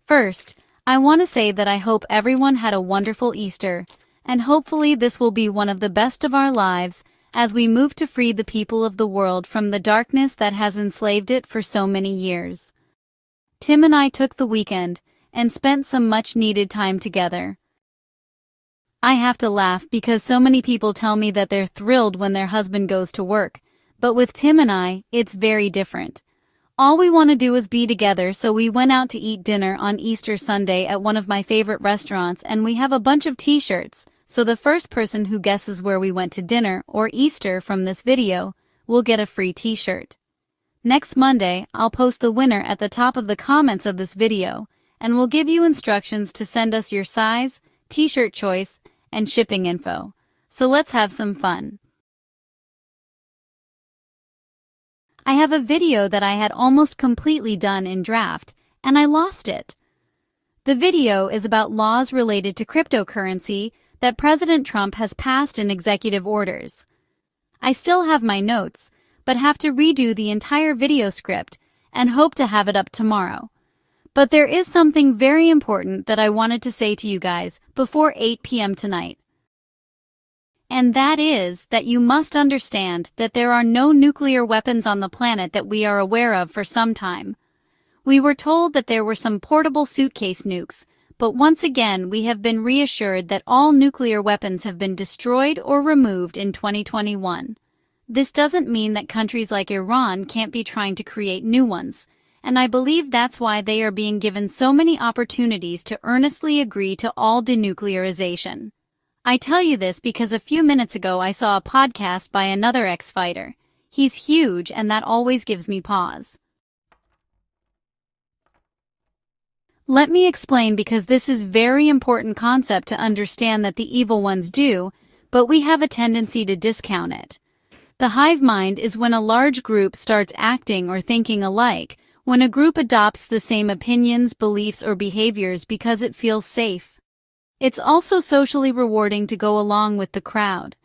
First, I want to say that I hope everyone had a wonderful Easter, and hopefully this will be one of the best of our lives as we move to free the people of the world from the darkness that has enslaved it for so many years. Tim and I took the weekend and spent some much-needed time together. I have to laugh because so many people tell me that they're thrilled when their husband goes to work, but with Tim and I, it's very different. All we want to do is be together, so we went out to eat dinner on Easter Sunday at one of my favorite restaurants, and we have a bunch of t-shirts, so the first person who guesses where we went to dinner or Easter from this video will get a free t-shirt. Next Monday, I'll post the winner at the top of the comments of this video, and we'll give you instructions to send us your size, t-shirt choice, and shipping info. So let's have some fun. I have a video that I had almost completely done in draft, and I lost it. The video is about laws related to cryptocurrency that President Trump has passed in executive orders. I still have my notes, but have to redo the entire video script and hope to have it up tomorrow. But there is something very important that I wanted to say to you guys before 8 p.m. tonight. And that is that you must understand that there are no nuclear weapons on the planet that we are aware of for some time. We were told that there were some portable suitcase nukes, but once again we have been reassured that all nuclear weapons have been destroyed or removed in 2021. This doesn't mean that countries like Iran can't be trying to create new ones, and I believe that's why they are being given so many opportunities to earnestly agree to all denuclearization. I tell you this because a few minutes ago I saw a podcast by another ex-fighter. He's huge, and that always gives me pause. Let me explain, because this is very important concept to understand that the evil ones do, but we have a tendency to discount it. The hive mind is when a large group starts acting or thinking alike, when a group adopts the same opinions, beliefs, or behaviors because it feels safe. It's also socially rewarding to go along with the crowd.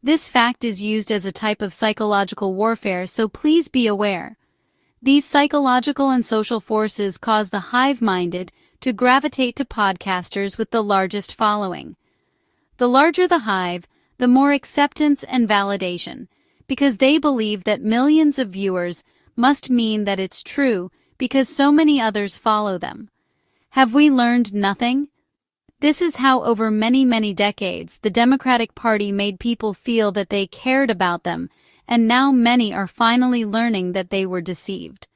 This fact is used as a type of psychological warfare, so please be aware. These psychological and social forces cause the hive-minded to gravitate to podcasters with the largest following. The larger the hive, the more acceptance and validation, because they believe that millions of viewers must mean that it's true because so many others follow them. Have we learned nothing? This is how over many decades the Democratic Party made people feel that they cared about them, and now many are finally learning that they were deceived.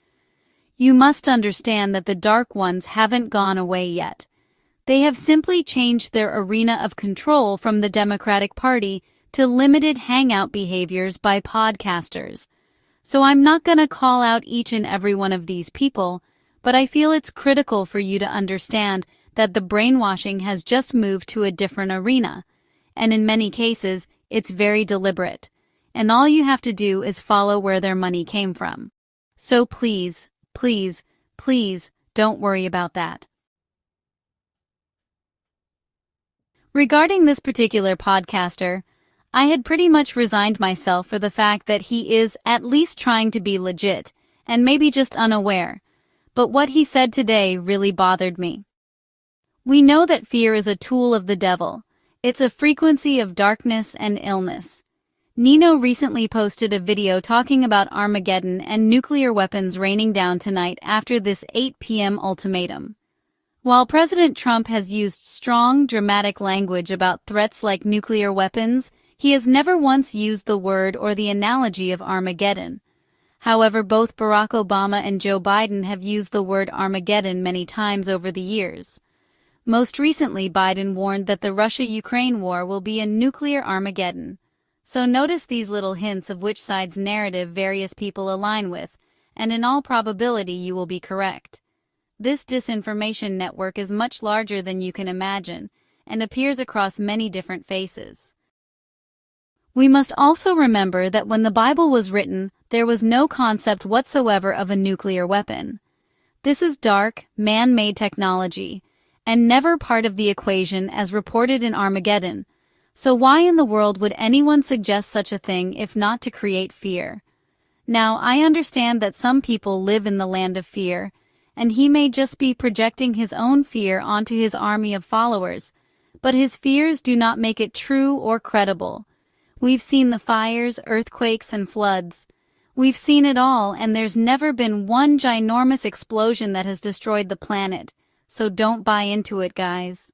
You must understand that the dark ones haven't gone away yet. They have simply changed their arena of control from the Democratic Party to limited hangout behaviors by podcasters. So I'm not gonna call out each and every one of these people, but I feel it's critical for you to understand that the brainwashing has just moved to a different arena, and in many cases, it's very deliberate, and all you have to do is follow where their money came from. So please, don't worry about that. Regarding this particular podcaster, I had pretty much resigned myself for the fact that he is at least trying to be legit, and maybe just unaware, but what he said today really bothered me. We know that fear is a tool of the devil. It's a frequency of darkness and illness. Nino recently posted a video talking about Armageddon and nuclear weapons raining down tonight after this 8 p.m. ultimatum. While President Trump has used strong, dramatic language about threats like nuclear weapons, he has never once used the word or the analogy of Armageddon. However, both Barack Obama and Joe Biden have used the word Armageddon many times over the years. Most recently, Biden warned that the Russia-Ukraine war will be a nuclear Armageddon. So notice these little hints of which side's narrative various people align with, and in all probability you will be correct. This disinformation network is much larger than you can imagine, and appears across many different faces. We must also remember that when the Bible was written, there was no concept whatsoever of a nuclear weapon. This is dark, man-made technology, and never part of the equation as reported in Armageddon. So why in the world would anyone suggest such a thing if not to create fear? Now, I understand that some people live in the land of fear, and he may just be projecting his own fear onto his army of followers, but his fears do not make it true or credible. We've seen the fires, earthquakes, and floods. We've seen it all, and there's never been one ginormous explosion that has destroyed the planet, so don't buy into it, guys.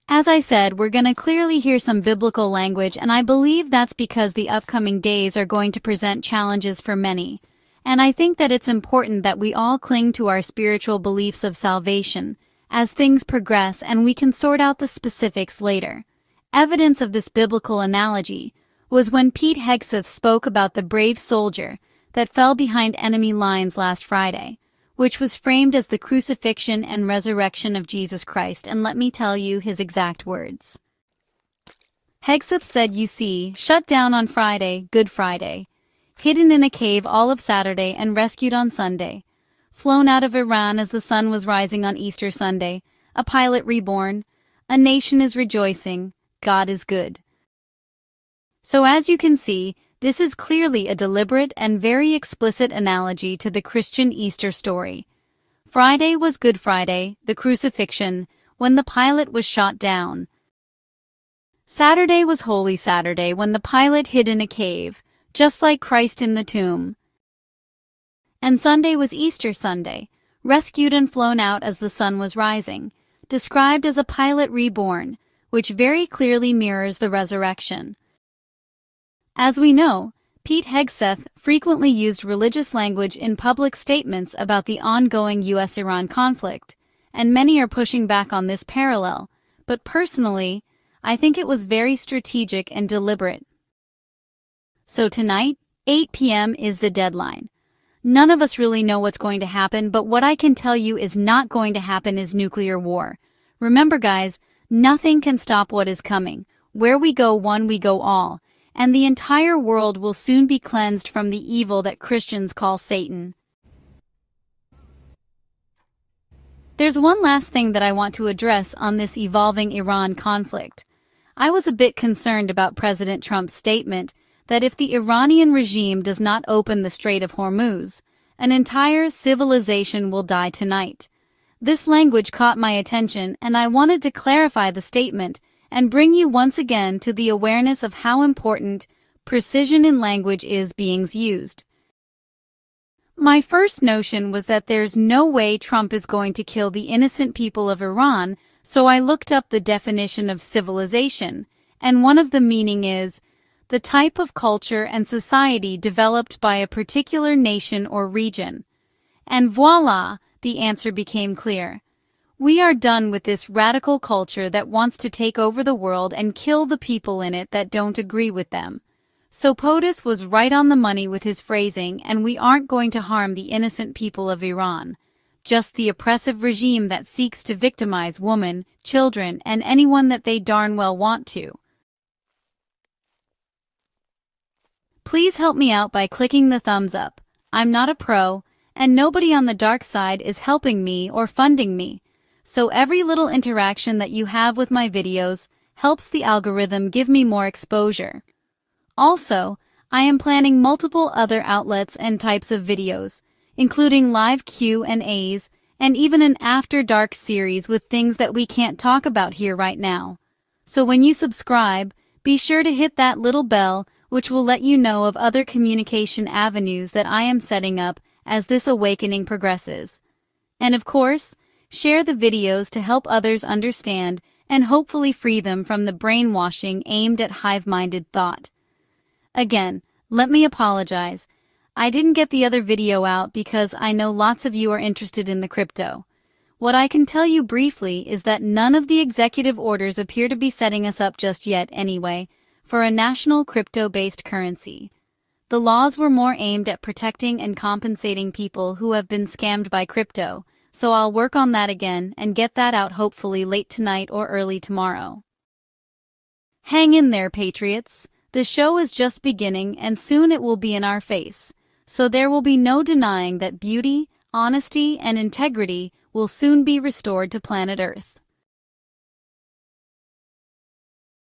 As I said, we're gonna clearly hear some biblical language, and I believe that's because the upcoming days are going to present challenges for many. And I think that it's important that we all cling to our spiritual beliefs of salvation as things progress, and we can sort out the specifics later. Evidence of this biblical analogy was when Pete Hegseth spoke about the brave soldier that fell behind enemy lines last Friday, which was framed as the crucifixion and resurrection of Jesus Christ, and let me tell you his exact words. Hegseth said, "You see, shut down on Friday, Good Friday, hidden in a cave all of Saturday and rescued on Sunday, flown out of Iran as the sun was rising on Easter Sunday, a pilot reborn, a nation is rejoicing, God is good." So as you can see, this is clearly a deliberate and very explicit analogy to the Christian Easter story. Friday was Good Friday, the crucifixion, when the pilot was shot down. Saturday was Holy Saturday, when the pilot hid in a cave, just like Christ in the tomb. And Sunday was Easter Sunday, rescued and flown out as the sun was rising, described as a pilot reborn, which very clearly mirrors the resurrection. As we know, Pete Hegseth frequently used religious language in public statements about the ongoing U.S.-Iran conflict, and many are pushing back on this parallel, but personally, I think it was very strategic and deliberate. So tonight, 8 p.m. is the deadline. None of us really know what's going to happen, but what I can tell you is not going to happen is nuclear war. Remember, guys, nothing can stop what is coming. Where we go one, we go all. And the entire world will soon be cleansed from the evil that Christians call Satan. There's one last thing that I want to address on this evolving Iran conflict. I was a bit concerned about President Trump's statement that if the Iranian regime does not open the Strait of Hormuz, an entire civilization will die tonight. This language caught my attention, and I wanted to clarify the statement and bring you once again to the awareness of how important precision in language is being used. My first notion was that there's no way Trump is going to kill the innocent people of Iran, so I looked up the definition of civilization, and one of the meaning is the type of culture and society developed by a particular nation or region. And voila, the answer became clear. We are done with this radical culture that wants to take over the world and kill the people in it that don't agree with them. So POTUS was right on the money with his phrasing, and we aren't going to harm the innocent people of Iran, just the oppressive regime that seeks to victimize women, children, and anyone that they darn well want to. Please help me out by clicking the thumbs up. I'm not a pro, and nobody on the dark side is helping me or funding me. So every little interaction that you have with my videos helps the algorithm give me more exposure. Also, I am planning multiple other outlets and types of videos, including live Q&As, and even an After Dark series with things that we can't talk about here right now. So when you subscribe, be sure to hit that little bell, which will let you know of other communication avenues that I am setting up as this awakening progresses. And of course, share the videos to help others understand and hopefully free them from the brainwashing aimed at hive-minded thought. Again, let me apologize. I didn't get the other video out because I know lots of you are interested in the crypto. What I can tell you briefly is that none of the executive orders appear to be setting us up just yet anyway for a national crypto-based currency. The laws were more aimed at protecting and compensating people who have been scammed by crypto, so I'll work on that again and get that out hopefully late tonight or early tomorrow. Hang in there, Patriots. The show is just beginning and soon it will be in our face, so there will be no denying that beauty, honesty, and integrity will soon be restored to planet Earth.